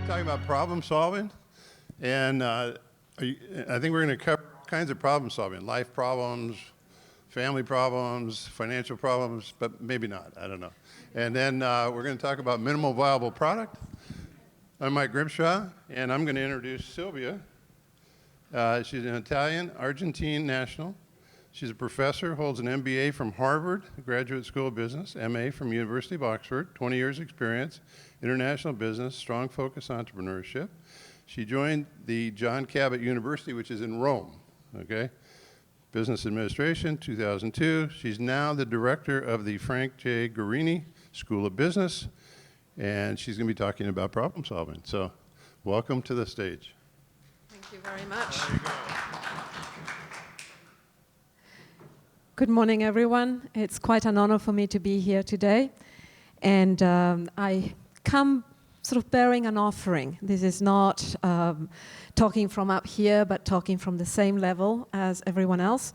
talking about problem solving, and I think we're going to cover all kinds of problem solving, life problems, family problems, financial problems, but maybe not, I don't know. And then we're going to talk about minimal viable product. I'm Mike Grimshaw, and I'm going to introduce Sylvia. She's an Italian, Argentine national. She's a professor, holds an MBA from Harvard, Graduate School of Business, MA from University of Oxford, 20 years experience, international business, strong focus on entrepreneurship. She joined the John Cabot University, which is in Rome, okay? Business Administration, 2002. She's now the director of the Frank J. Guarini School of Business, and she's going to be talking about problem solving. So welcome to the stage. Thank you very much. There you go. Good morning, everyone. It's quite an honor for me to be here today. And I come sort of bearing an offering. This is not talking from up here, but talking from the same level as everyone else.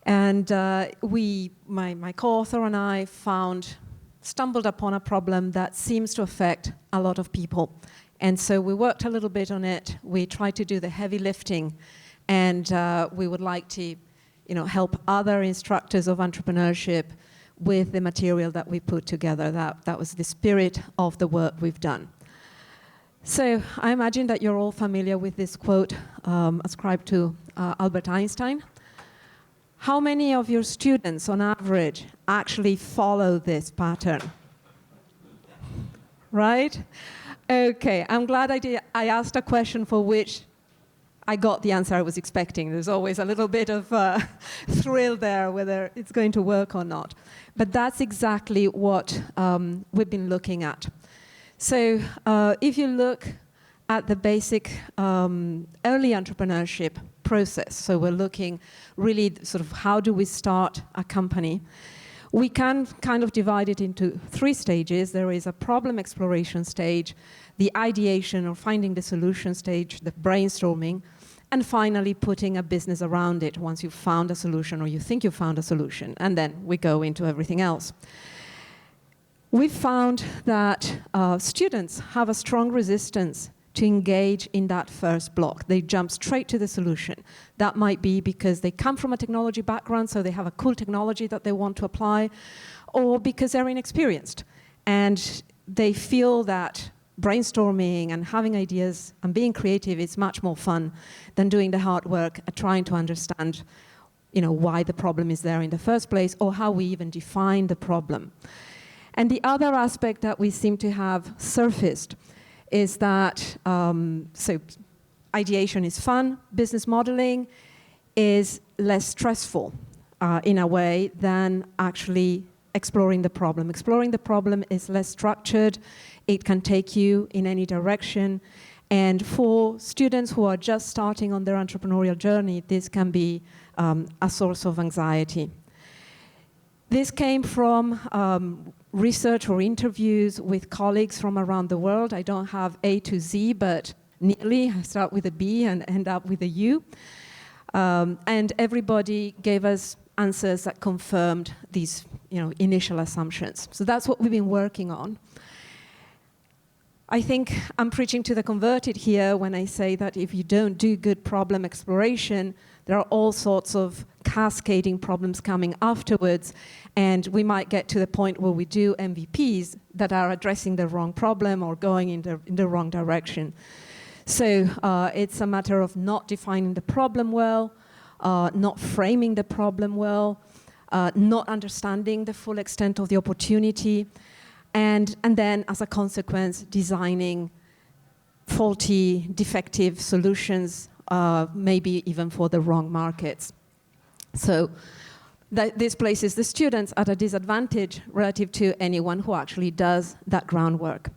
And my co-author and I stumbled upon a problem that seems to affect a lot of people. And so we worked a little bit on it. We tried to do the heavy lifting. And we would like to help other instructors of entrepreneurship with the material that we put together. That was the spirit of the work we've done. So I imagine that you're all familiar with this quote ascribed to Albert Einstein. How many of your students, on average, actually follow this pattern? Right? Okay, I'm glad I asked a question for which I got the answer I was expecting. There's always a little bit of thrill there, whether it's going to work or not. But that's exactly what we've been looking at. So if you look at the basic early entrepreneurship process, so we're looking really sort of how do we start a company, we can kind of divide it into 3 stages. There is a problem exploration stage, the ideation or finding the solution stage, the brainstorming, and finally putting a business around it once you've found a solution or you think you've found a solution, and then we go into everything else. We've found that students have a strong resistance to engage in that first block. They jump straight to the solution. That might be because they come from a technology background, so they have a cool technology that they want to apply, or because they're inexperienced and they feel that brainstorming and having ideas and being creative is much more fun than doing the hard work at trying to understand why the problem is there in the first place or how we even define the problem. And the other aspect that we seem to have surfaced is that, so ideation is fun, business modeling is less stressful in a way than actually exploring the problem. Exploring the problem is less structured, it can take you in any direction, and for students who are just starting on their entrepreneurial journey, this can be a source of anxiety. This came from research or interviews with colleagues from around the world. I don't have A to Z, but nearly. I start with a B and end up with a U. And everybody gave us answers that confirmed these initial assumptions. So that's what we've been working on. I think I'm preaching to the converted here when I say that if you don't do good problem exploration, there are all sorts of cascading problems coming afterwards, and we might get to the point where we do MVPs that are addressing the wrong problem or going in the wrong direction. So it's a matter of not defining the problem well, not framing the problem well, not understanding the full extent of the opportunity, and then, as a consequence, designing faulty, defective solutions, maybe even for the wrong markets. So this places the students at a disadvantage relative to anyone who actually does that groundwork.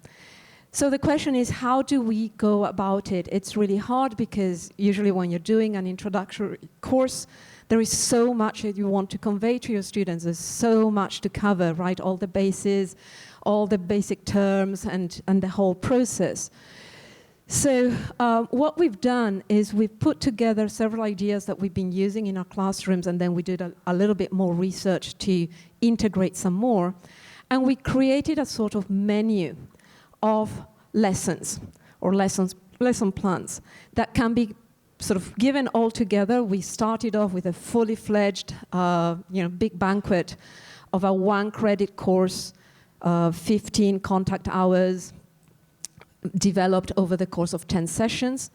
So the question is, how do we go about it? It's really hard because usually when you're doing an introductory course, there is so much that you want to convey to your students. There's so much to cover, right? All the bases, all the basic terms, and the whole process. So what we've done is we've put together several ideas that we've been using in our classrooms, and then we did a little bit more research to integrate some more. And we created a sort of menu of lessons or lesson plans that can be sort of given all together. We started off with a fully fledged, big banquet of a 1 credit course, 15 contact hours, developed over the course of 10 sessions.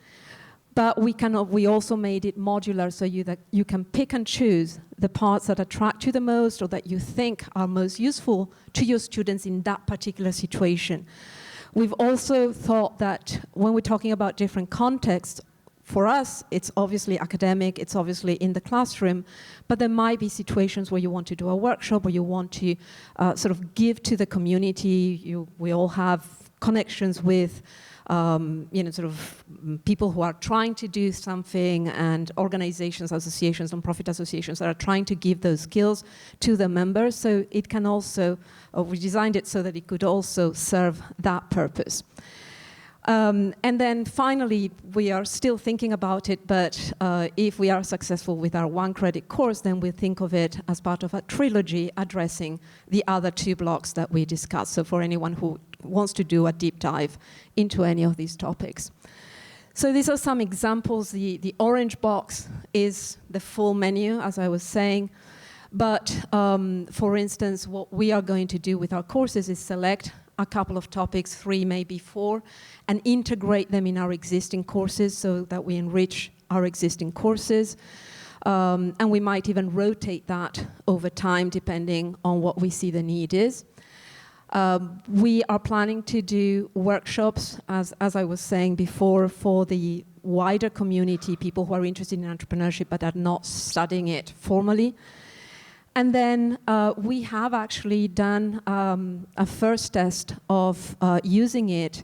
But we also made it modular so that you can pick and choose the parts that attract you the most or that you think are most useful to your students in that particular situation. We've also thought that when we're talking about different contexts, for us, it's obviously academic, it's obviously in the classroom, but there might be situations where you want to do a workshop or you want to sort of give to the community. We all have connections with sort of people who are trying to do something, and organizations, associations, non-profit associations that are trying to give those skills to the members. So it can also, we designed it so that it could also serve that purpose. And then finally, we are still thinking about it, but if we are successful with our 1 credit course, then we think of it as part of a trilogy addressing the other 2 blocks that we discussed. So for anyone who wants to do a deep dive into any of these topics. So these are some examples. The orange box is the full menu, as I was saying. But for instance, what we are going to do with our courses is select a couple of topics, 3, maybe 4, and integrate them in our existing courses so that we enrich our existing courses. And we might even rotate that over time depending on what we see the need is. We are planning to do workshops, as I was saying before, for the wider community, people who are interested in entrepreneurship but are not studying it formally. And then we have actually done a first test of using it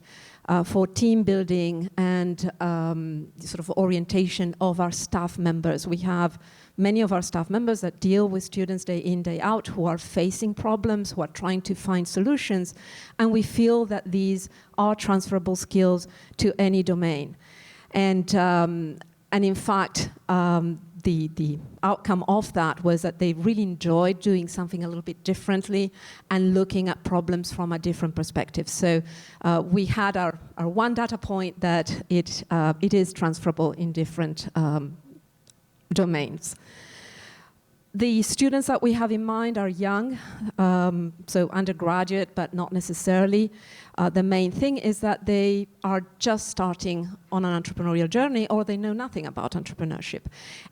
for team building and sort of orientation of our staff members. We have many of our staff members that deal with students day in, day out, who are facing problems, who are trying to find solutions, and we feel that these are transferable skills to any domain. And in fact, the outcome of that was that they really enjoyed doing something a little bit differently and looking at problems from a different perspective. So we had our 1 data point that it is transferable in different domains. The students that we have in mind are young, so undergraduate, but not necessarily. The main thing is that they are just starting on an entrepreneurial journey, or they know nothing about entrepreneurship.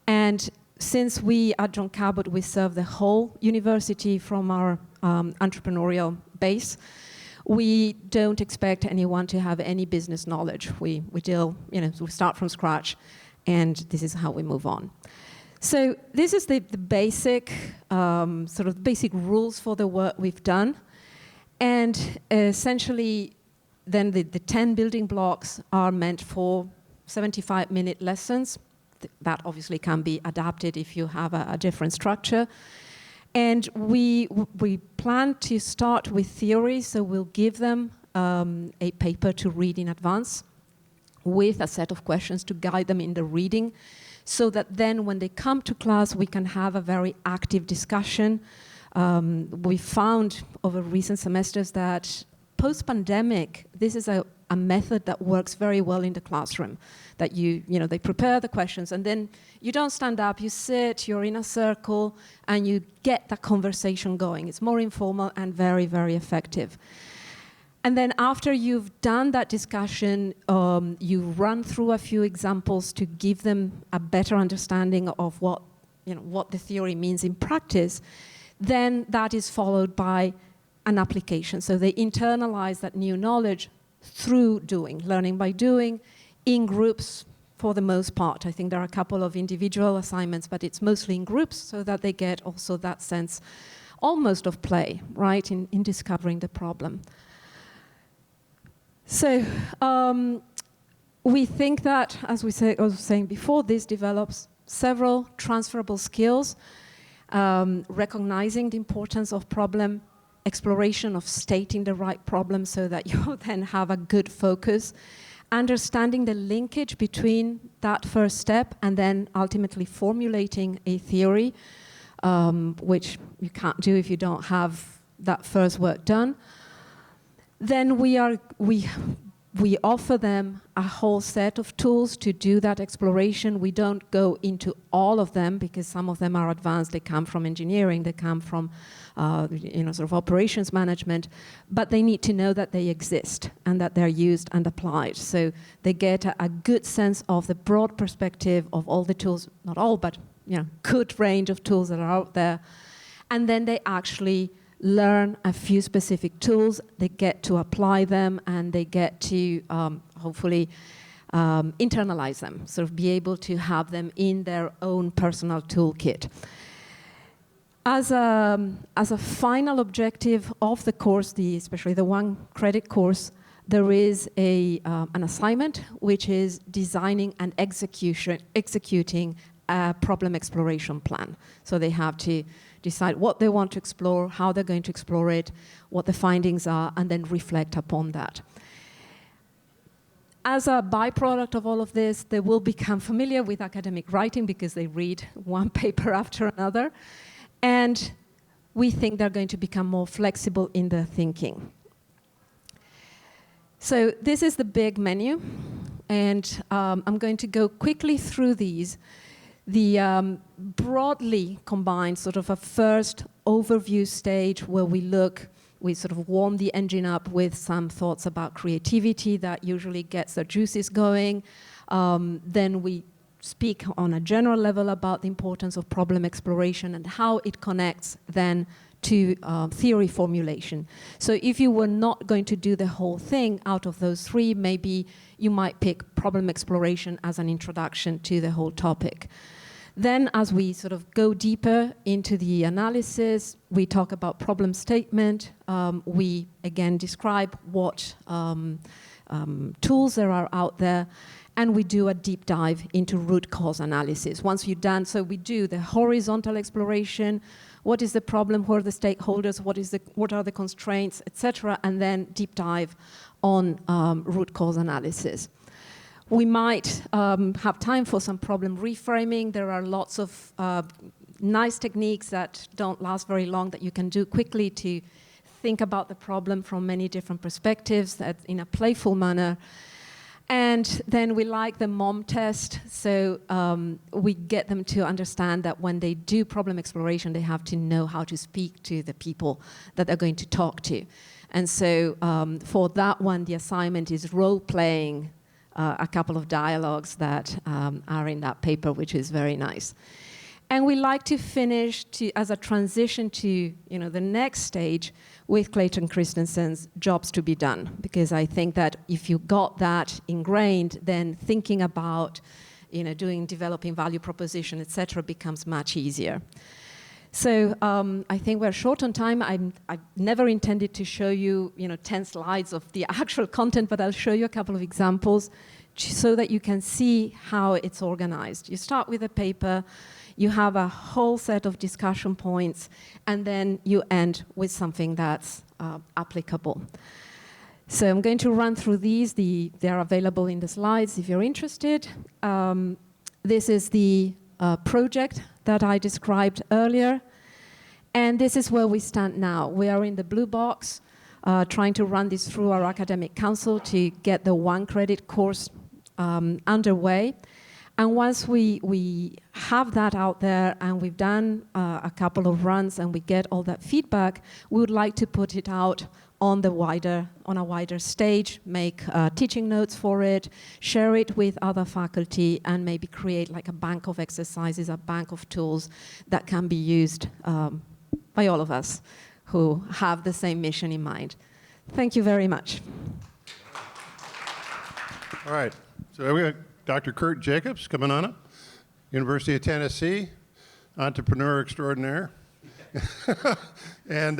And since we at John Cabot, we serve the whole university from our entrepreneurial base, we don't expect anyone to have any business knowledge. We deal, we start from scratch, and this is how we move on. So this is the basic, sort of basic rules for the work we've done. And essentially, then the 10 building blocks are meant for 75-minute lessons. That obviously can be adapted if you have a different structure. And we plan to start with theory, so we'll give them a paper to read in advance with a set of questions to guide them in the reading, so that then when they come to class, we can have a very active discussion. We found over recent semesters that post-pandemic, this is a method that works very well in the classroom, that they prepare the questions and then you don't stand up, you sit, you're in a circle, and you get that conversation going. It's more informal and very, very effective. And then after you've done that discussion, you run through a few examples to give them a better understanding of what the theory means in practice. Then that is followed by an application. So they internalize that new knowledge through doing, learning by doing, in groups for the most part. I think there are a couple of individual assignments, but it's mostly in groups so that they get also that sense almost of play, right, in discovering the problem. So we think that, as I was saying before, this develops several transferable skills, recognizing the importance of problem exploration, of stating the right problem so that you then have a good focus, understanding the linkage between that first step and then ultimately formulating a theory, which you can't do if you don't have that first work done. Then we We offer them a whole set of tools to do that exploration. We don't go into all of them because some of them are advanced. They come from engineering, they come from sort of operations management, but they need to know that they exist and that they're used and applied. So they get a good sense of the broad perspective of all the tools, not all, but good range of tools that are out there. And then they actually learn a few specific tools, they get to apply them, and they get to hopefully internalize them, sort of be able to have them in their own personal toolkit. As a final objective of the course, especially the one credit course, there is an assignment which is designing and executing a problem exploration plan. So they have to decide what they want to explore, how they're going to explore it, what the findings are, and then reflect upon that. As a byproduct of all of this, they will become familiar with academic writing because they read one paper after another. And we think they're going to become more flexible in their thinking. So this is the big menu. And I'm going to go quickly through these. The broadly combined sort of a first overview stage where we sort of warm the engine up with some thoughts about creativity that usually gets the juices going. Then we speak on a general level about the importance of problem exploration and how it connects then to theory formulation. So if you were not going to do the whole thing out of those three, maybe you might pick problem exploration as an introduction to the whole topic. Then as we sort of go deeper into the analysis, we talk about problem statement. We again describe what tools there are out there, and we do a deep dive into root cause analysis. Once you're done, so we do the horizontal exploration. What is the problem? Who are the stakeholders? What are the constraints, etc. And then deep dive on root cause analysis. We might have time for some problem reframing. There are lots of nice techniques that don't last very long that you can do quickly to think about the problem from many different perspectives in a playful manner. And then we like the MOM test, so we get them to understand that when they do problem exploration, they have to know how to speak to the people that they're going to talk to. And so for that one, the assignment is role-playing a couple of dialogues that are in that paper, which is very nice. And we like to finish as a transition to the next stage with Clayton Christensen's Jobs to be Done, because I think that if you got that ingrained, then thinking about developing value proposition, etc., becomes much easier. So I think we're short on time. I've never intended to show you 10 slides of the actual content, but I'll show you a couple of examples so that you can see how it's organized. You start with a paper, you have a whole set of discussion points, and then you end with something that's applicable. So I'm going to run through these. They're available in the slides if you're interested. This is the project that I described earlier. And this is where we stand now. We are in the blue box, trying to run this through our academic council to get the one credit course underway. And once we have that out there and we've done a couple of runs and we get all that feedback, we would like to put it out on a wider stage, make teaching notes for it, share it with other faculty, and maybe create like a bank of exercises, a bank of tools that can be used by all of us who have the same mission in mind. Thank you very much. All right, so we got Dr. Kurt Jacobs coming on up, University of Tennessee, entrepreneur extraordinaire. And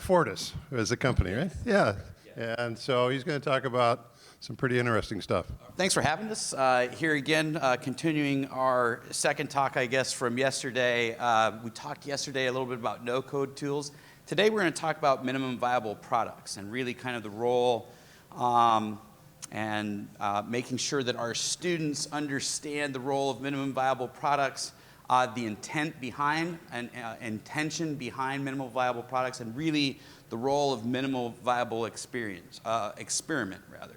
Fortis is the company, right? Yeah. And so he's going to talk about some pretty interesting stuff. Thanks for having us here again, continuing our second talk, I guess, from yesterday. We talked yesterday a little bit about no-code tools. Today we're going to talk about minimum viable products and really kind of the role and making sure that our students understand the role of minimum viable products, the intent behind and intention behind minimum viable products, and really the role of minimal viable experiment rather.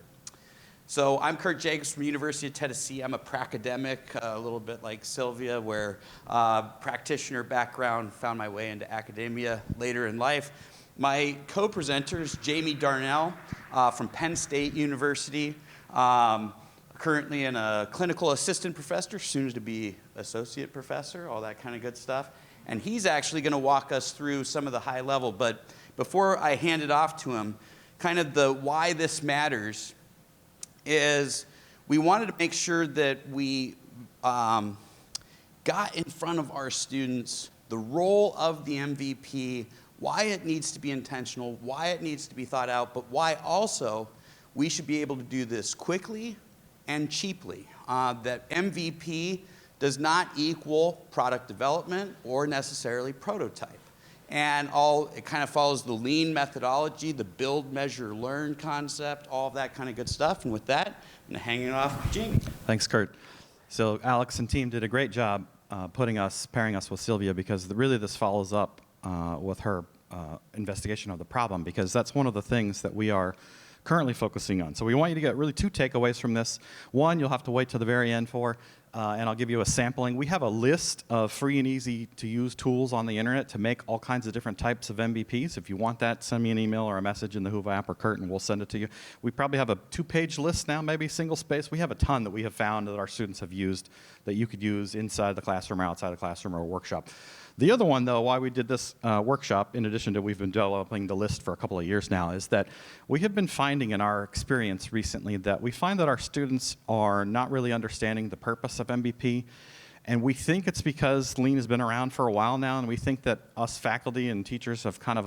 So I'm Kurt Jacobs from the University of Tennessee. I'm a pracademic, a little bit like Sylvia, where practitioner background, found my way into academia later in life. My co-presenter is Jamie Darnell from Penn State University, currently a clinical assistant professor, soon to be associate professor, all that kind of good stuff. And he's actually going to walk us through some of the high level. But before I hand it off to him, kind of the why this matters is we wanted to make sure that we got in front of our students the role of the MVP, why it needs to be intentional, why it needs to be thought out, but why also we should be able to do this quickly and cheaply. That MVP does not equal product development or necessarily prototype. And it kind of follows the lean methodology, the build, measure, learn concept, all of that kind of good stuff. And with that, I'm going to hang it off to Jamie. Thanks, Kurt. So Alex and team did a great job pairing us with Sylvia, because really this follows up with her investigation of the problem, because that's one of the things that we are currently focusing on. So we want you to get really 2 takeaways from this. One, you'll have to wait till the very end for, and I'll give you a sampling. We have a list of free and easy to use tools on the internet to make all kinds of different types of MVPs. If you want that, send me an email or a message in the Whova app or Kurt, and we'll send it to you. We probably have a 2-page list now, maybe single space. We have a ton that we have found that our students have used that you could use inside the classroom or outside the classroom or a workshop. The other one, though, why we did this workshop, in addition to we've been developing the list for a couple of years now, is that we have been finding in our experience recently that we find that our students are not really understanding the purpose of MVP. And we think it's because Lean has been around for a while now, and we think that us faculty and teachers have kind of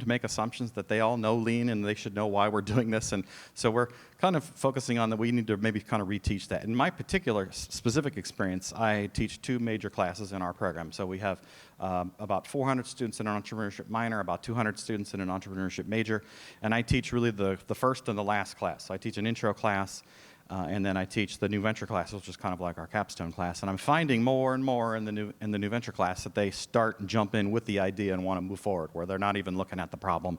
make assumptions that they all know Lean and they should know why we're doing this. And so we're kind of focusing on that we need to maybe kind of reteach that. In my particular specific experience, I teach 2 major classes in our program. So we have about 400 students in an entrepreneurship minor, about 200 students in an entrepreneurship major, and I teach really the first and the last class. So I teach an intro class, and then I teach the new venture class, which is kind of like our capstone class. And I'm finding more and more in the new venture class that they start and jump in with the idea and want to move forward, where they're not even looking at the problem.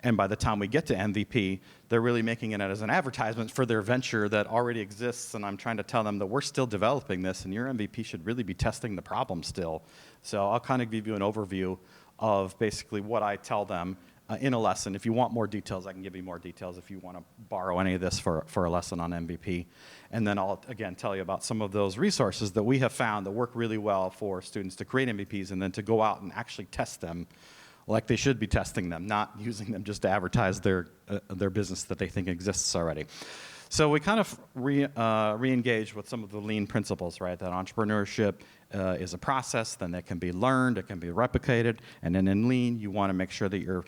And by the time we get to MVP, they're really making it as an advertisement for their venture that already exists. And I'm trying to tell them that we're still developing this, and your MVP should really be testing the problem still. So I'll kind of give you an overview of basically what I tell them in a lesson. If you want more details, I can give you more details if you want to borrow any of this for a lesson on MVP. And then I'll, again, tell you about some of those resources that we have found that work really well for students to create MVPs and then to go out and actually test them like they should be testing them, not using them just to advertise their business that they think exists already. So we kind of re-engage with some of the Lean principles, right? That entrepreneurship is a process, then it can be learned, it can be replicated, and then in Lean, you want to make sure that you're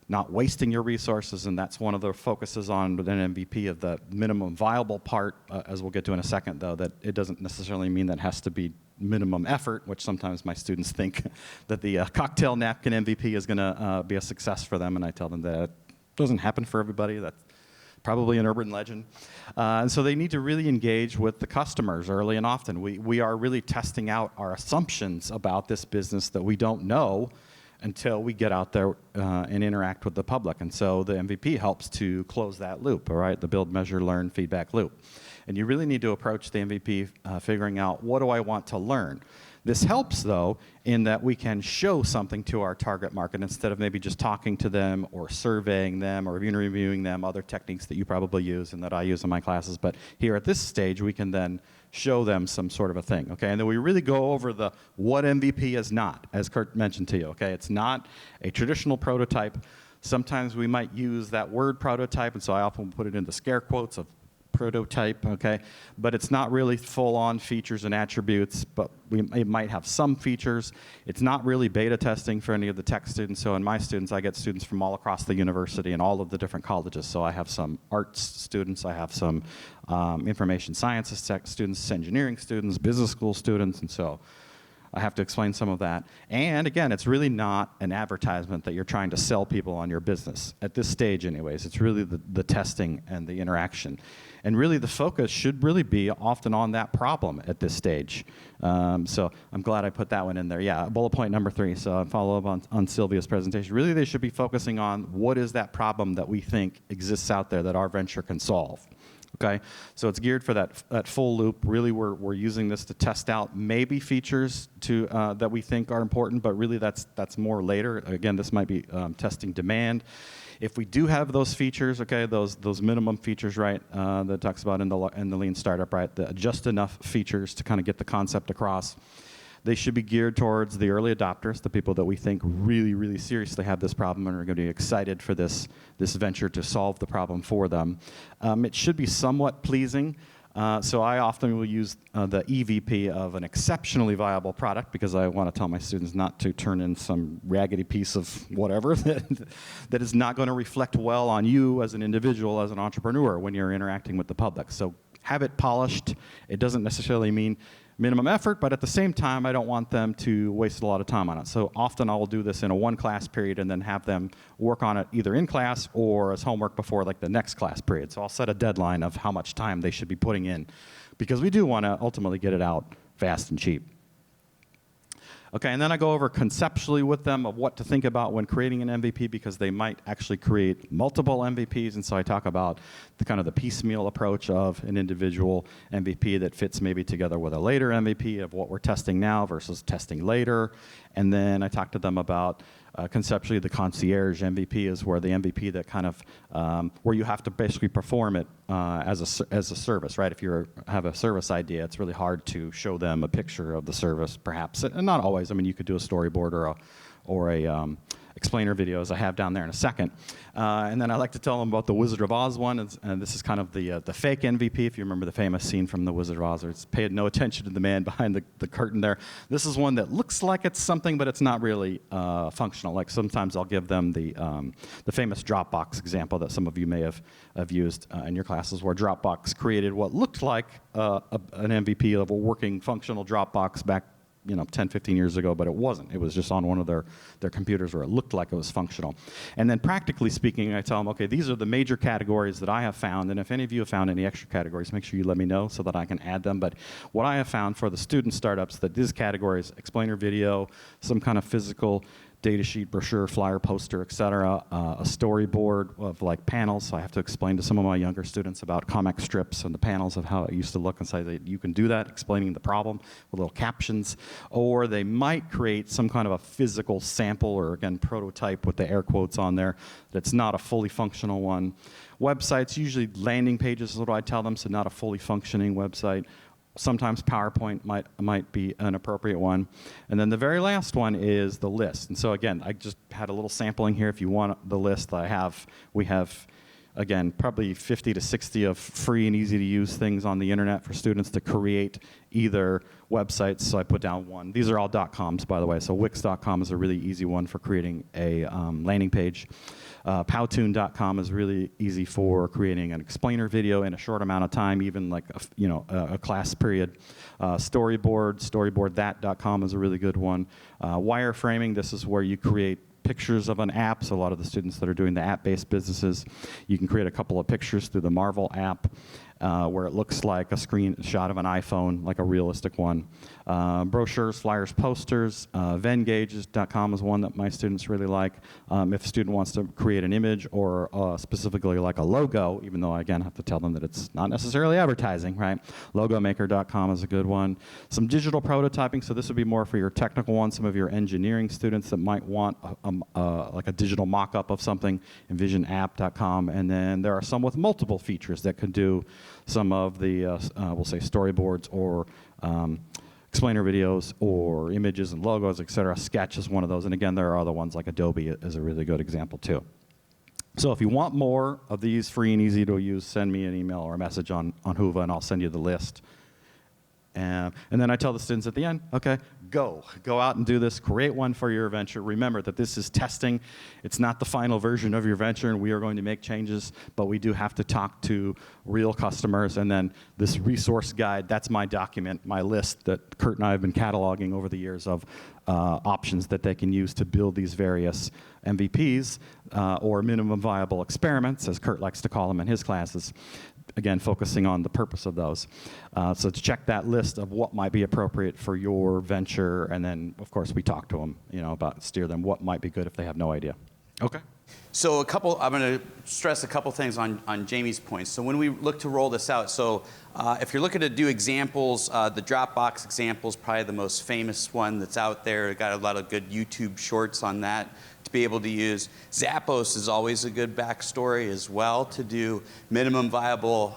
not wasting your resources, and that's one of the focuses on an MVP of the minimum viable part, as we'll get to in a second, though, that it doesn't necessarily mean that it has to be minimum effort, which sometimes my students think that the cocktail napkin MVP is going to be a success for them, and I tell them that it doesn't happen for everybody. That's probably an urban legend. And so they need to really engage with the customers early and often. We are really testing out our assumptions about this business that we don't know until we get out there and interact with the public. And so the MVP helps to close that loop, all right? The build, measure, learn, feedback loop. And you really need to approach the MVP figuring out, what do I want to learn? This helps, though, in that we can show something to our target market instead of maybe just talking to them or surveying them or interviewing them, other techniques that you probably use and that I use in my classes. But here at this stage, we can then show them some sort of a thing, okay? And then we really go over the what MVP is not, as Kurt mentioned to you, okay? It's not a traditional prototype. Sometimes we might use that word prototype, and so I often put it into scare quotes of prototype, okay? But it's not really full-on features and attributes, but it might have some features. It's not really beta testing for any of the tech students. So in my students, I get students from all across the university and all of the different colleges. So I have some arts students, I have some information sciences tech students, engineering students, business school students, and so I have to explain some of that. And again, it's really not an advertisement that you're trying to sell people on your business. At this stage anyways, it's really the testing and the interaction. And really the focus should really be often on that problem at this stage. So I'm glad I put that one in there. Yeah, bullet point number 3, so I'll follow up on Sylvia's presentation. Really they should be focusing on what is that problem that we think exists out there that our venture can solve. Okay, so it's geared for that full loop. Really, we're using this to test out maybe features that we think are important, but really that's more later. Again, this might be testing demand. If we do have those features, okay, those minimum features, right, that it talks about in the Lean Startup, right, just enough features to kind of get the concept across. They should be geared towards the early adopters, the people that we think really, really seriously have this problem and are going to be excited for this venture to solve the problem for them. It should be somewhat pleasing. So I often will use the EVP of an exceptionally viable product because I want to tell my students not to turn in some raggedy piece of whatever that is not going to reflect well on you as an individual, as an entrepreneur when you're interacting with the public. So have it polished. It doesn't necessarily mean minimum effort, but at the same time, I don't want them to waste a lot of time on it. So often I will do this in a one-class period and then have them work on it either in class or as homework before like the next class period. So I'll set a deadline of how much time they should be putting in because we do want to ultimately get it out fast and cheap. Okay, and then I go over conceptually with them of what to think about when creating an MVP because they might actually create multiple MVPs, and so I talk about the kind of the piecemeal approach of an individual MVP that fits maybe together with a later MVP of what we're testing now versus testing later, and then I talk to them about conceptually the concierge MVP is where the MVP that kind of, where you have to basically perform it as a service, right? If you have a service idea, it's really hard to show them a picture of the service, perhaps, and not always. I mean, you could do a storyboard or a explainer video, as I have down there in a second. And then I like to tell them about the Wizard of Oz one, and this is kind of the fake MVP, if you remember the famous scene from the Wizard of Oz, where it's paid no attention to the man behind the curtain there. This is one that looks like it's something, but it's not really functional. Like sometimes I'll give them the famous Dropbox example that some of you may have used in your classes, where Dropbox created what looked like an MVP of a working functional Dropbox back 10, 15 years ago, but it wasn't. It was just on one of their computers where it looked like it was functional. And then practically speaking, I tell them, okay, these are the major categories that I have found, and if any of you have found any extra categories, make sure you let me know so that I can add them. But what I have found for the student startups, that these categories, explainer video, some kind of physical data sheet, brochure, flyer, poster, etc., a storyboard of like panels. So I have to explain to some of my younger students about comic strips and the panels of how it used to look and say that you can do that, explaining the problem with little captions. Or they might create some kind of a physical sample or, again, prototype with the air quotes on there that's not a fully functional one. Websites, usually landing pages is what I tell them, so not a fully functioning website. Sometimes PowerPoint might be an appropriate one. And then the very last one is the list. And so again, I just had a little sampling here. If you want the list we have, again, probably 50 to 60 of free and easy to use things on the internet for students to create either websites. So I put down one. These are all .coms, by the way. So Wix.com is a really easy one for creating a landing page. Powtoon.com is really easy for creating an explainer video in a short amount of time, even like a class period. Storyboardthat.com is a really good one. Wireframing, this is where you create pictures of an app. So a lot of the students that are doing the app-based businesses, you can create a couple of pictures through the Marvel app where it looks like a screenshot of an iPhone, like a realistic one. Brochures, flyers, posters. Vengages.com is one that my students really like. If a student wants to create an image or specifically like a logo, even though I, again, have to tell them that it's not necessarily advertising, right? Logomaker.com is a good one. Some digital prototyping, so this would be more for your technical ones. Some of your engineering students that might want like a digital mock-up of something, envisionapp.com. And then there are some with multiple features that could do some of the, we'll say, storyboards or explainer videos or images and logos, etc. Sketch is one of those. And again, there are other ones like Adobe is a really good example too. So if you want more of these free and easy to use, send me an email or a message on Whova and I'll send you the list. And then I tell the students at the end, okay, go out and do this, create one for your venture. Remember that this is testing. It's not the final version of your venture, and we are going to make changes, but we do have to talk to real customers. And then this resource guide, that's my document, my list that Kurt and I have been cataloging over the years of options that they can use to build these various MVPs or minimum viable experiments, as Kurt likes to call them in his classes. Again, focusing on the purpose of those. So to check that list of what might be appropriate for your venture, and then, of course, we talk to them, about steer them what might be good if they have no idea. Okay. So I'm going to stress a couple things on Jamie's points. So when we look to roll this out, so if you're looking to do examples, the Dropbox example is probably the most famous one that's out there. Got a lot of good YouTube shorts on that to be able to use. Zappos is always a good backstory as well to do minimum viable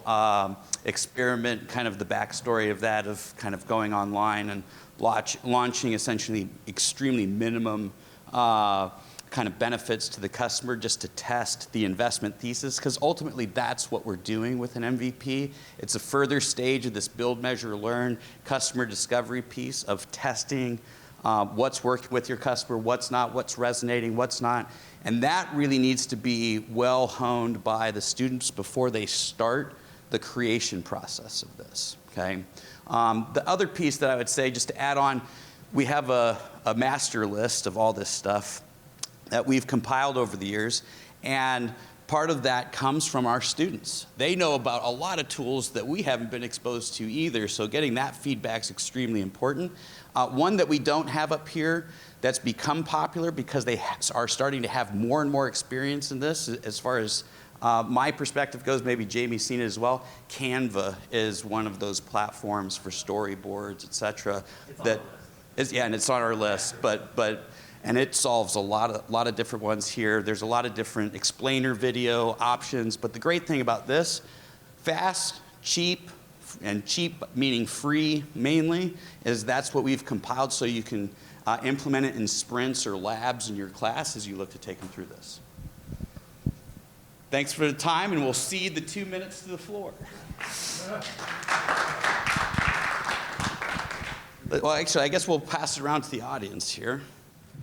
experiment, kind of the backstory of that, of kind of going online and launching essentially extremely minimum kind of benefits to the customer just to test the investment thesis, because ultimately that's what we're doing with an MVP. It's a further stage of this build, measure, learn customer discovery piece of testing what's worked with your customer, what's not, what's resonating, what's not. And that really needs to be well honed by the students before they start the creation process of this, okay? The other piece that I would say, just to add on, we have a master list of all this stuff that we've compiled over the years, and part of that comes from our students. They know about a lot of tools that we haven't been exposed to either, so getting that feedback is extremely important. One that we don't have up here that's become popular because they are starting to have more and more experience in this, as far as my perspective goes, maybe Jamie's seen it as well. Canva is one of those platforms for storyboards, et cetera. Yeah, and it's on our list, and it solves a lot of different ones here. There's a lot of different explainer video options, but the great thing about this, fast, cheap, and cheap meaning free mainly, is that's what we've compiled so you can implement it in sprints or labs in your class as you look to take them through this. Thanks for the time, and we'll cede the 2 minutes to the floor. Well, actually, I guess we'll pass it around to the audience here.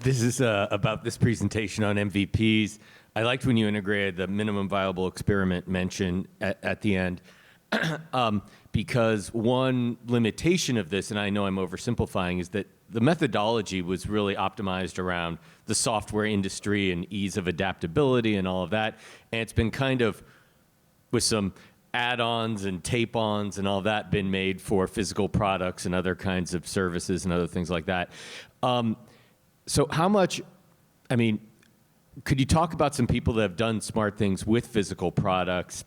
This is about this presentation on MVPs. I liked when you integrated the minimum viable experiment mention at the end, because one limitation of this, and I know I'm oversimplifying, is that the methodology was really optimized around the software industry and ease of adaptability and all of that. And it's been kind of, with some add-ons and tape-ons and all that, been made for physical products and other kinds of services and other things like that. So how much, I mean, could you talk about some people that have done smart things with physical products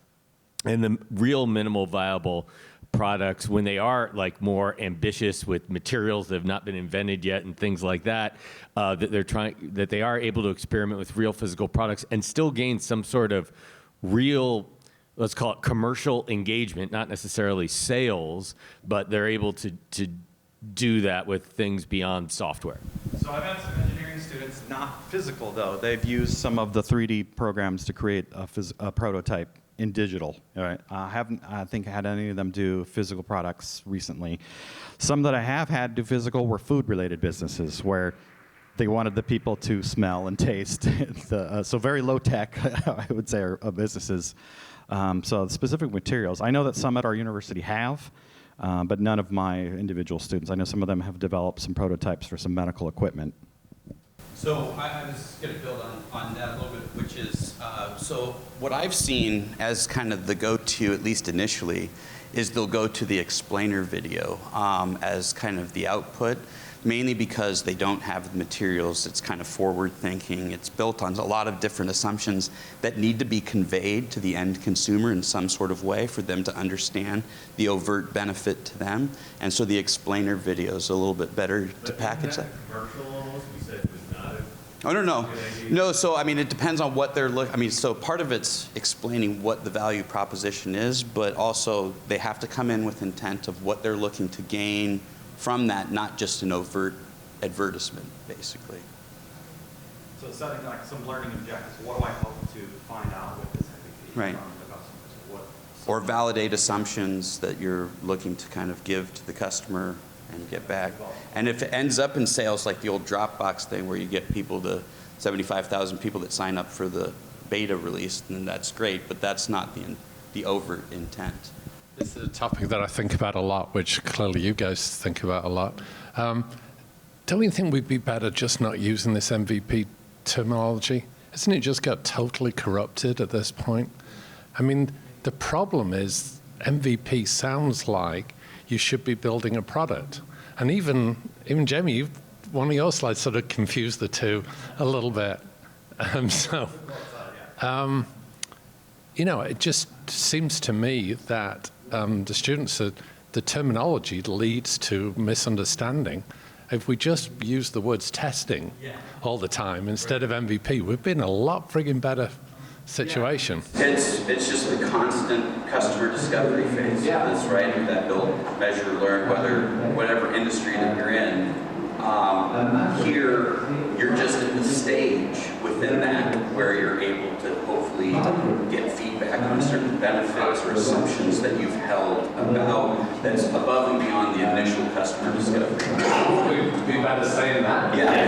and the real minimal viable products when they are like more ambitious with materials that have not been invented yet and things like that, that they are able to experiment with real physical products and still gain some sort of real, let's call it commercial engagement, not necessarily sales, but they're able to do that with things beyond software. So I've had some engineering students, not physical though. They've used some of the 3D programs to create a prototype in digital. All right. I haven't, I think, had any of them do physical products recently. Some that I have had do physical were food-related businesses where they wanted the people to smell and taste. So very low tech, I would say, are businesses. So specific materials. I know that some at our university have. But none of my individual students. I know some of them have developed some prototypes for some medical equipment. So I was going to build on that a little bit, which is, so what I've seen as kind of the go-to, at least initially, is they'll go to the explainer video as kind of the output, mainly because they don't have the materials. It's kind of forward thinking. It's built on a lot of different assumptions that need to be conveyed to the end consumer in some sort of way for them to understand the overt benefit to them. And so the explainer video is a little bit better to package that. Commercial almost, we said was not a Oh, no. No, so I mean, it depends on what they're looking, I mean, so part of it's explaining what the value proposition is, but also they have to come in with intent of what they're looking to gain from that, not just an overt advertisement, basically. So setting like some learning objectives. What do I hope to find out with this MVP Right. from the customers? Or validate assumptions that you're looking to kind of give to the customer and get back. And if it ends up in sales, like the old Dropbox thing where you get people to 75,000 people that sign up for the beta release, then that's great, but that's not the overt intent. This is a topic that I think about a lot, which clearly you guys think about a lot. Don't you think we'd be better just not using this MVP terminology? Hasn't it just got totally corrupted at this point? I mean, the problem is MVP sounds like you should be building a product. And even Jamie, one of your slides sort of confused the two a little bit. So It just seems to me that the students, the terminology leads to misunderstanding. If we just use the words testing all the time instead of MVP, we'd be in a lot friggin' better situation. It's just the constant customer discovery phase. That's right. That build, measure, learn, whatever industry that you're in. Here, you're just at the stage within that where you're able to hopefully get feedback on certain benefits or assumptions that you've held about that's above and beyond the initial customer discovery. We'd be better saying that. Yeah,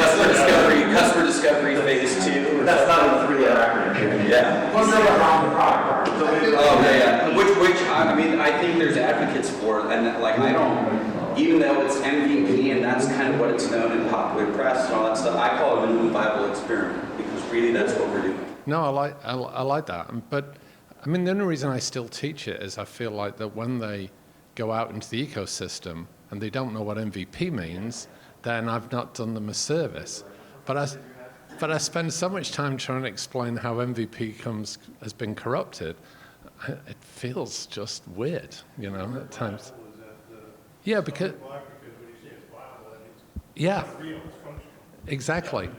customer discovery phase 2. That's not a 3-letter acronym. Yeah. What's the around the product? Oh, yeah. Which I mean, I think there's advocates for, and like I don't, even though it's MVP and that's kind of what it's known in popular press and all that stuff, I call it a minimum viable experiment because really that's what we're doing. No, I like that. But I mean, the only reason I still teach it is I feel like that when they go out into the ecosystem and they don't know what MVP means, then I've not done them a service. But I spend so much time trying to explain how MVP has been corrupted. It feels just weird, at times. Yeah, because exactly.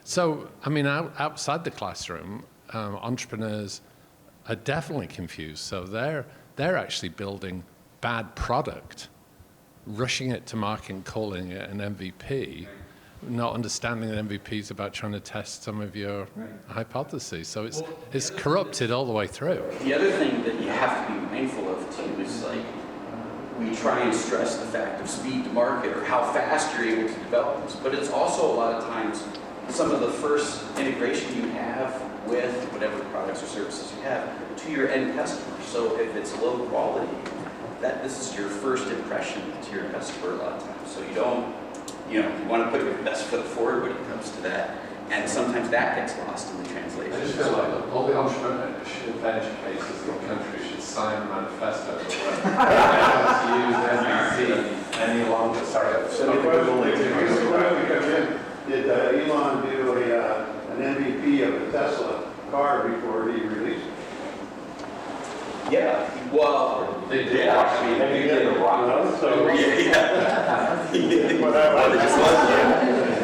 So, I mean, outside the classroom, entrepreneurs are definitely confused. So they're actually building bad product, rushing it to market and calling it an MVP, not understanding that MVP is about trying to test some of your hypotheses. So it's corrupted all the way through. The other thing that you have to be mindful of too is like, we try and stress the fact of speed to market or how fast you're able to develop this, but it's also a lot of times some of the first integration you have with whatever products or services you have to your end customer. So if it's low quality, this is your first impression to your customer a lot of times. So you want to put your best foot forward when it comes to that, and sometimes that gets lost in the translation. I just feel like all the entrepreneurship educators in the country should sign a manifesto that we're not to use MVP any longer. Sorry, Did Elon do an MVP of a Tesla car before he released it? Yeah, well, They did actually. They did the rock. So,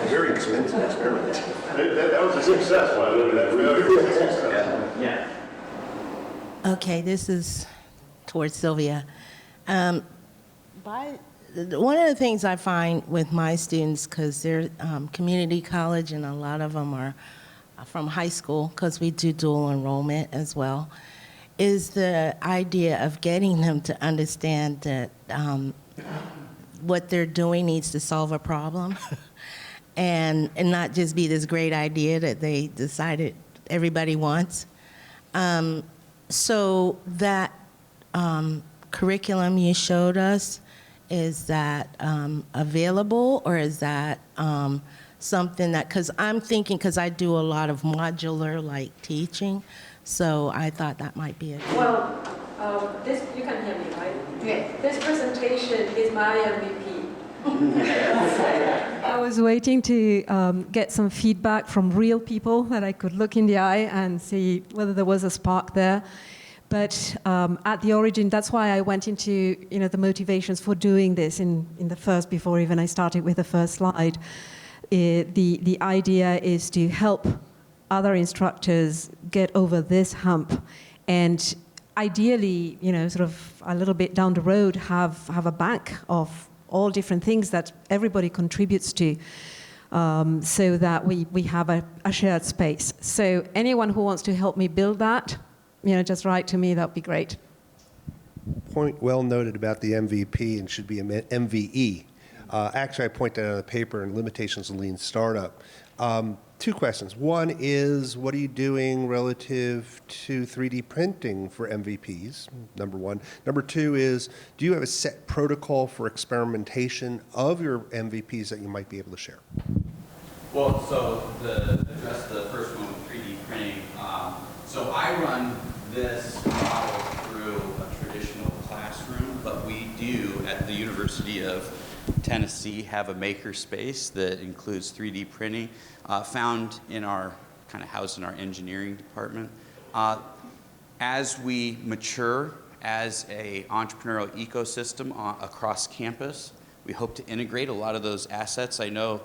Very expensive experiment. that was a success, by the way. That really was a success. Yeah. Okay, this is towards Sylvia. One of the things I find with my students, because they're community college and a lot of them are from high school, because we do dual enrollment as well, is the idea of getting them to understand that what they're doing needs to solve a problem and not just be this great idea that they decided everybody wants. So that curriculum you showed us, is that available, or is that something that, because I'm thinking, because I do a lot of modular like teaching, so I thought that might be a good. Well, this, you can hear me, right? Yeah. This presentation is my MVP. I was waiting to get some feedback from real people that I could look in the eye and see whether there was a spark there. But at the origin, that's why I went into the motivations for doing this in the first, before even I started with the first slide. The idea is to help other instructors get over this hump, and ideally, sort of a little bit down the road, have a bank of all different things that everybody contributes to, so that we have a shared space. So anyone who wants to help me build that, just write to me. That'd be great. Point well noted about the MVP, and should be an MVE. Actually, I pointed out in the paper in Limitations of Lean Startup. 2 questions. One is, what are you doing relative to 3D printing for MVPs? Number 1. Number 2 is, do you have a set protocol for experimentation of your MVPs that you might be able to share? Well, so address the first one with 3D printing. So I run this model through a traditional classroom, but we do at the University of Tennessee have a maker space that includes 3D printing found in our kind of housed in our engineering department. As we mature as a entrepreneurial ecosystem across campus, we hope to integrate a lot of those assets. I know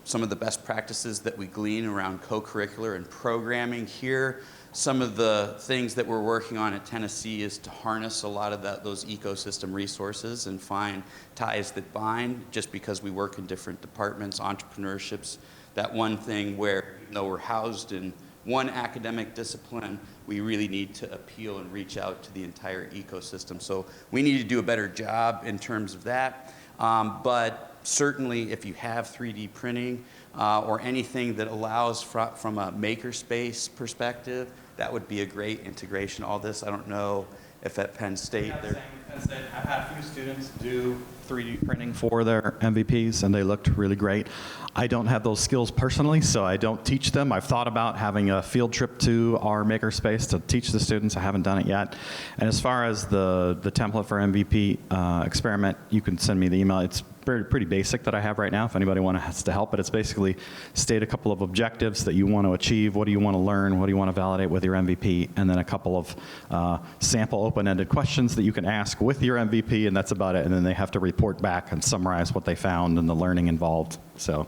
some of the best practices that we glean around co-curricular and programming here. Some of the things that we're working on at Tennessee is to harness a lot of those ecosystem resources and find ties that bind, just because we work in different departments. Entrepreneurship's that one thing where, even though we're housed in one academic discipline, we really need to appeal and reach out to the entire ecosystem. So we need to do a better job in terms of that. But certainly if you have 3D printing or anything that allows from a makerspace perspective, that would be a great integration. All this, I don't know if at Penn State they're... I've had a few students do 3D printing for their MVPs, and they looked really great. I don't have those skills personally, so I don't teach them. I've thought about having a field trip to our makerspace to teach the students. I haven't done it yet. And as far as the template for MVP experiment, you can send me the email. It's pretty basic that I have right now if anybody wants to help, but it's basically state a couple of objectives that you want to achieve. What do you want to learn? What do you want to validate with your MVP? And then a couple of sample open-ended questions that you can ask with your MVP, and that's about it. And then they have to report back and summarize what they found and the learning involved. So.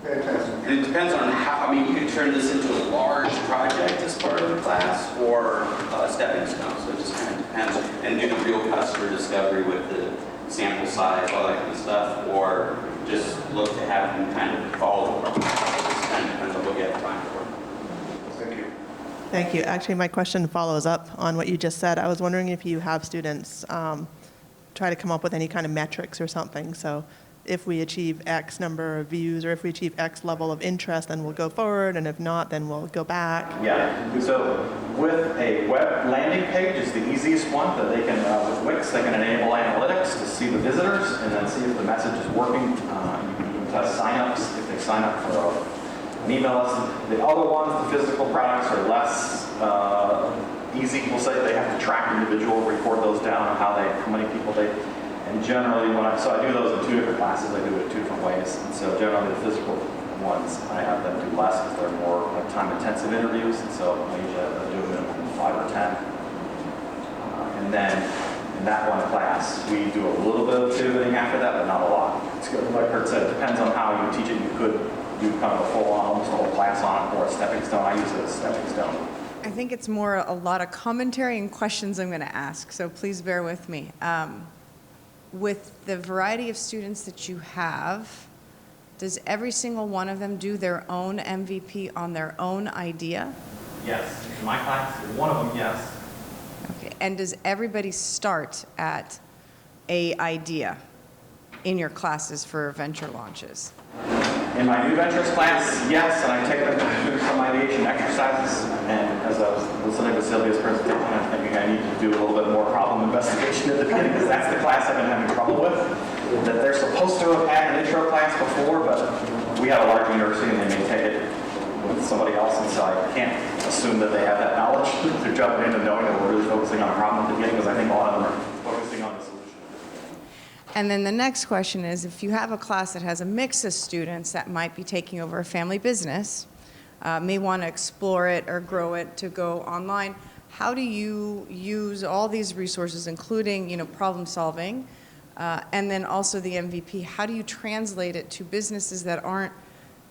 And it depends on how, I mean, you can turn this into a large project as part of the class or a stepping stone. So it just kind of depends. And do the real customer discovery with the sample size, all that kind of stuff, or just look to have them kind of follow the program. It just kind of depends on what you have time for. Thank you. Thank you. Actually, my question follows up on what you just said. I was wondering if you have students try to come up with any kind of metrics or something. So if we achieve X number of views, or if we achieve X level of interest, then we'll go forward, and if not, then we'll go back. Yeah, so with a web landing page is the easiest one that they can, with Wix, they can enable analytics to see the visitors and then see if the message is working. You can test signups if they sign up for an email list. The other ones, the physical products, are less easy. We'll say they have to track individual, report those down, how many people they. And generally, so I do those in 2 different classes. I do it 2 different ways. And so generally, the physical ones, I have them do less because they're more time-intensive interviews. And so I usually have them do a minimum of 5 or 10. And then in that one class, we do a little bit of pivoting after that, but not a lot. It's good. Like Kurt said, it depends on how you teach it. You could do kind of a full-on, almost a whole class on it, or a stepping stone. I use it as a stepping stone. I think it's more a lot of commentary and questions I'm going to ask, so please bear with me. With the variety of students that you have, does every single one of them do their own MVP on their own idea? Yes. In my class, one of them, yes. Okay. And does everybody start at a idea in your classes for venture launches? In my new ventures class, yes, and I take them through some ideation exercises. And as I was listening to Sylvia's presentation, I'm thinking I need to do a little bit more problem investigation at the beginning, because that's the class I've been having trouble with. That they're supposed to have had an intro class before, but we have a large university and they may take it with somebody else, and so I can't assume that they have that knowledge. They're jumping in and knowing that we're really focusing on a problem at the beginning, because I think a lot of them are focusing on the solution. And then the next question is, if you have a class that has a mix of students that might be taking over a family business, may want to explore it or grow it to go online, how do you use all these resources, including problem solving, and then also the MVP? How do you translate it to businesses that aren't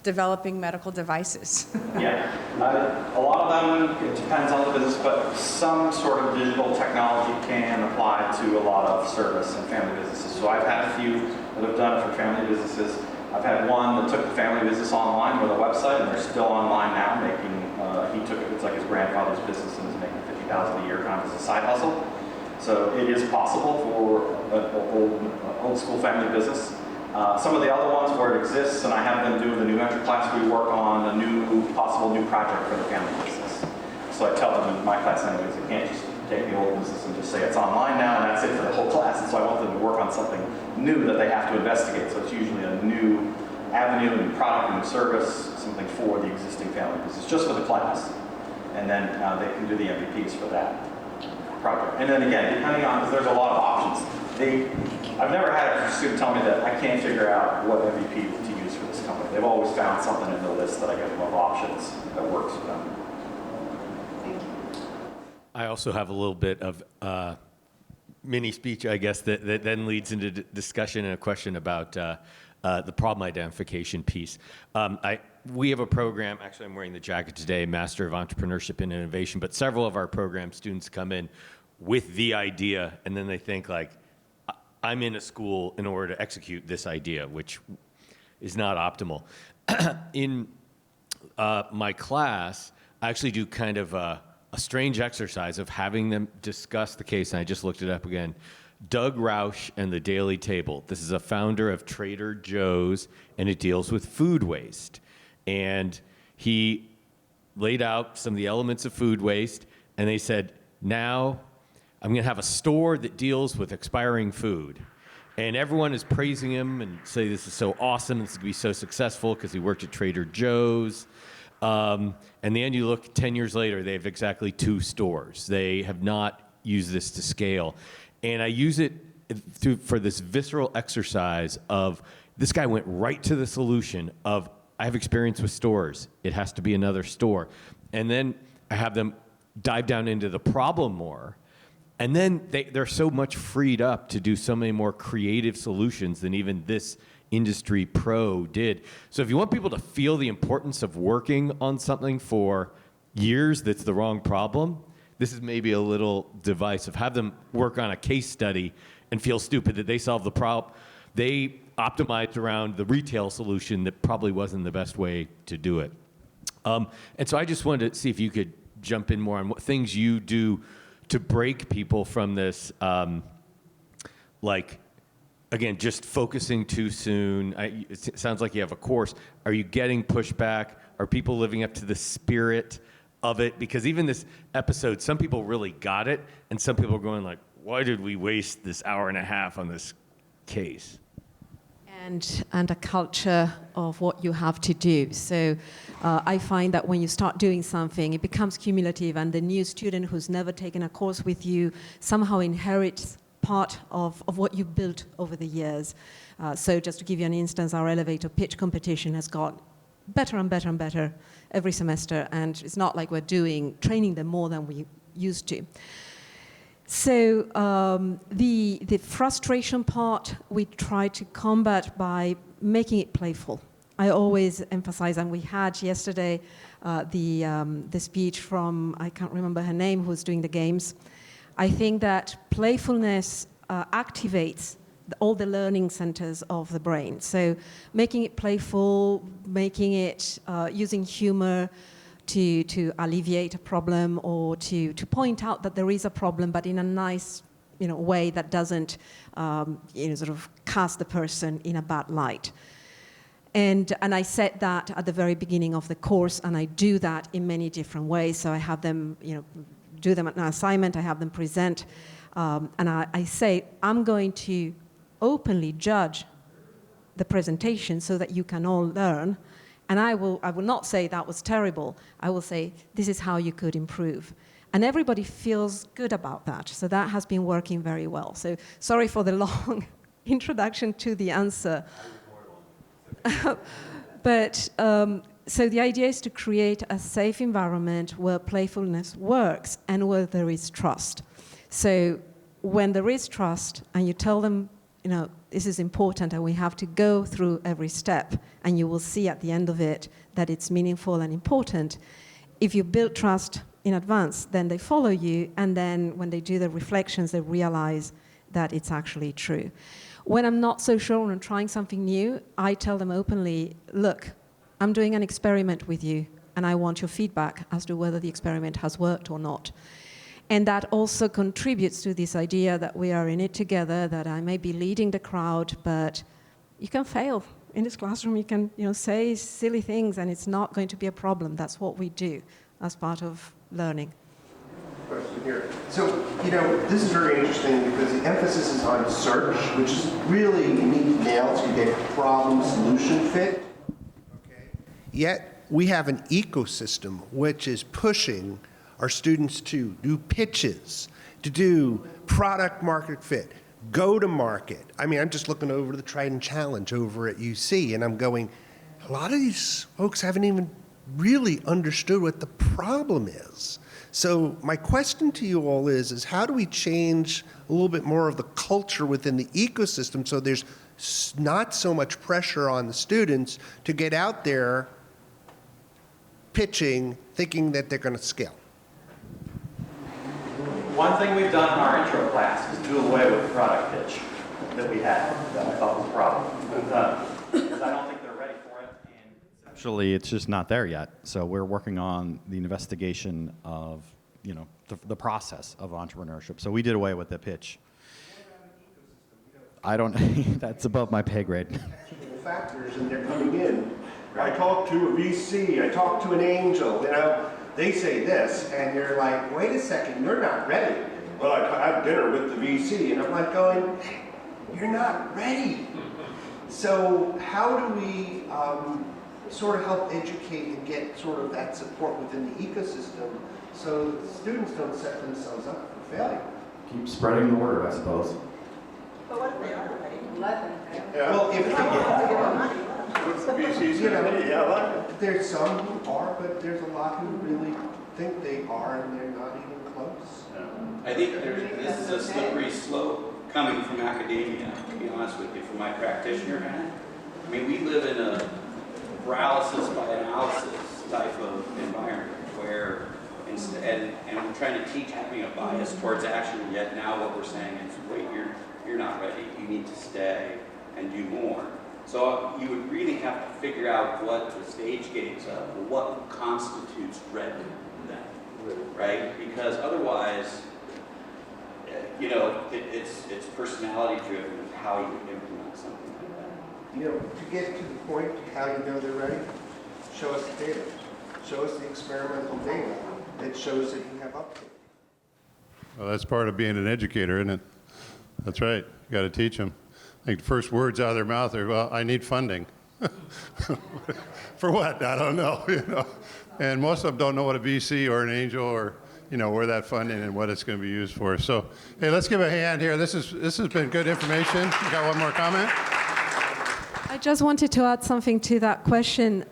developing medical devices? Yeah, a lot of them, it depends on the business, but some sort of digital technology can apply to a lot of service and family businesses. So I've had a few that have done it for family businesses. I've had one that took the family business online with a website, and they're still online now making, he took it, it's like his grandfather's business, and is making $50,000 a year kind of as a side hustle. So it is possible for an old school family business. Some of the other ones where it exists, and I have them do the new venture class, we work on a possible new project for the family business. So I tell them in my class anyways, I can't just take the old business and just say it's online now and that's it for the whole class. And so I want them to work on something new that they have to investigate. So it's usually a new avenue, a new product, a new service, something for the existing family business, just for the class. And then they can do the MVPs for that project. And then again, depending on, because there's a lot of options. I've never had a student tell me that I can't figure out what MVP to use for this company. they've always found something in the list that I give them of options that works for them. I also have a little bit of mini speech, I guess, that then leads into discussion and a question about the problem identification piece. We have a program, actually I'm wearing the jacket today, Master of Entrepreneurship and Innovation, but several of our program students come in with the idea and then they think like, I'm in a school in order to execute this idea, which is not optimal. In my class, I actually do kind of a strange exercise of having them discuss the case, and I just looked it up again. Doug Roush and the Daily Table. This is a founder of Trader Joe's, and it deals with food waste. And he laid out some of the elements of food waste, and they said, now I'm going to have a store that deals with expiring food. And everyone is praising him and say this is so awesome, this is going to be so successful because he worked at Trader Joe's. And then you look 10 years later, they have exactly 2 stores. They have not used this to scale. And I use it for this visceral exercise of this guy went right to the solution of I have experience with stores. It has to be another store. And then I have them dive down into the problem more. And then they're so much freed up to do so many more creative solutions than even this industry pro did. So if you want people to feel the importance of working on something for years that's the wrong problem, this is maybe a little device of have them work on a case study and feel stupid that they solved the problem. They optimized around the retail solution that probably wasn't the best way to do it. And so I just wanted to see if you could jump in more on what things you do to break people from this, again, just focusing too soon. It sounds like you have a course. Are you getting pushback? Are people living up to the spirit of it? Because even this episode, some people really got it, and some people are going like, why did we waste this hour and a half on this case? And a culture of what you have to do. So I find that when you start doing something, it becomes cumulative, and the new student who's never taken a course with you somehow inherits part of what you built over the years. So just to give you an instance, our elevator pitch competition has got better and better and better every semester, and it's not like we're training them more than we used to. So the frustration part we try to combat by making it playful. I always emphasize, and we had yesterday the speech from, I can't remember her name, who's doing the games. I think that playfulness activates all the learning centers of the brain. So making it playful, making it using humor, to alleviate a problem or to point out that there is a problem, but in a nice way that doesn't sort of cast the person in a bad light. And I said that at the very beginning of the course, and I do that in many different ways. So I have them do them an assignment, I have them present, and I say, I'm going to openly judge the presentation so that you can all learn. And I will not say that was terrible. I will say, this is how you could improve. And everybody feels good about that. So that has been working very well. So sorry for the long introduction to the answer. But so the idea is to create a safe environment where playfulness works and where there is trust. So when there is trust and you tell them, this is important and we have to go through every step, and you will see at the end of it that it's meaningful and important. If you build trust in advance, then they follow you, and then when they do the reflections, they realize that it's actually true. When I'm not so sure and I'm trying something new, I tell them openly, look, I'm doing an experiment with you, and I want your feedback as to whether the experiment has worked or not. And that also contributes to this idea that we are in it together, that I may be leading the crowd, but you can fail. In this classroom, you can say silly things, and it's not going to be a problem. That's what we do as part of learning. Question here. So, this is very interesting because the emphasis is on search, which is really unique now to get problem-solution fit. Okay. Yet, we have an ecosystem which is pushing our students to do pitches, to do product market fit, go to market. I mean, I'm just looking over the Trident Challenge over at UC, and I'm going, a lot of these folks haven't even really understood what the problem is. So my question to you all is how do we change a little bit more of the culture within the ecosystem so there's not so much pressure on the students to get out there pitching, thinking that they're going to scale? One thing we've done in our intro class is do away with the product pitch that we had that I thought was a problem. Because I don't think they're ready for it. And Actually, it's just not there yet. So we're working on the investigation of, the process of entrepreneurship. So we did away with the pitch. I don't, that's above my pay grade. Factors and they're coming in. I talked to a VC, I talked to an angel, they say this, and you're like, wait a second, you're not ready. Well, I had dinner with the VC, and I'm like going, you're not ready. So how do we sort of help educate and get sort of that support within the ecosystem so students don't set themselves up for failure? Keep spreading the word, I suppose. But what if they are ready? Well, if they What's the VC's gonna be? Yeah, I like it. there's some who are, but there's a lot who really think they are, and they're not even close. I think this is a slippery slope coming from academia, to be honest with you, from my practitioner hat. I mean, we live in a paralysis by analysis type of environment where, and we're trying to teach having a bias towards action, yet now what we're saying is, wait, you're not ready. You need to stay and do more. So you would really have to figure out what the stage gates of, what constitutes ready then, right? Because otherwise, it's personality driven of how you implement something like that. To get to the point of how you know they're ready, show us the data. Show us the experimental data that shows that you have uptake. Well, that's part of being an educator, isn't it? That's right. You got to teach them. I think the first words out of their mouth are, well, I need funding. For what? I don't know, And most of them don't know what a VC or an angel or, where that funding and what it's going to be used for. So, hey, let's give a hand here. This has been good information. You got one more comment? I just wanted to add something to that question.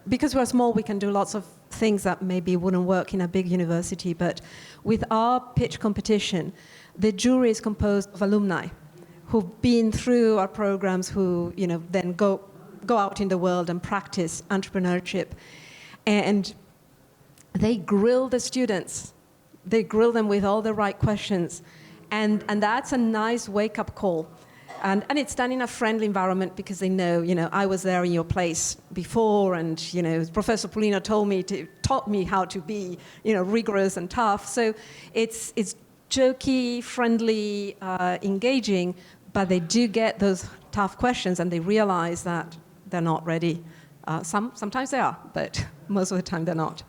Because we're small, we can do lots of things that maybe wouldn't work in a big university, but with our pitch competition, the jury is composed of alumni who've been through our programs, who then go out in the world and practice entrepreneurship. And they grill the students. They grill them with all the right questions. And that's a nice wake-up call. And it's done in a friendly environment because they know, I was there in your place before, and, Professor Polino taught me how to be, rigorous and tough. So it's jokey, friendly, engaging, but they do get those tough questions and they realize that they're not ready. Sometimes they are, but most of the time they're not.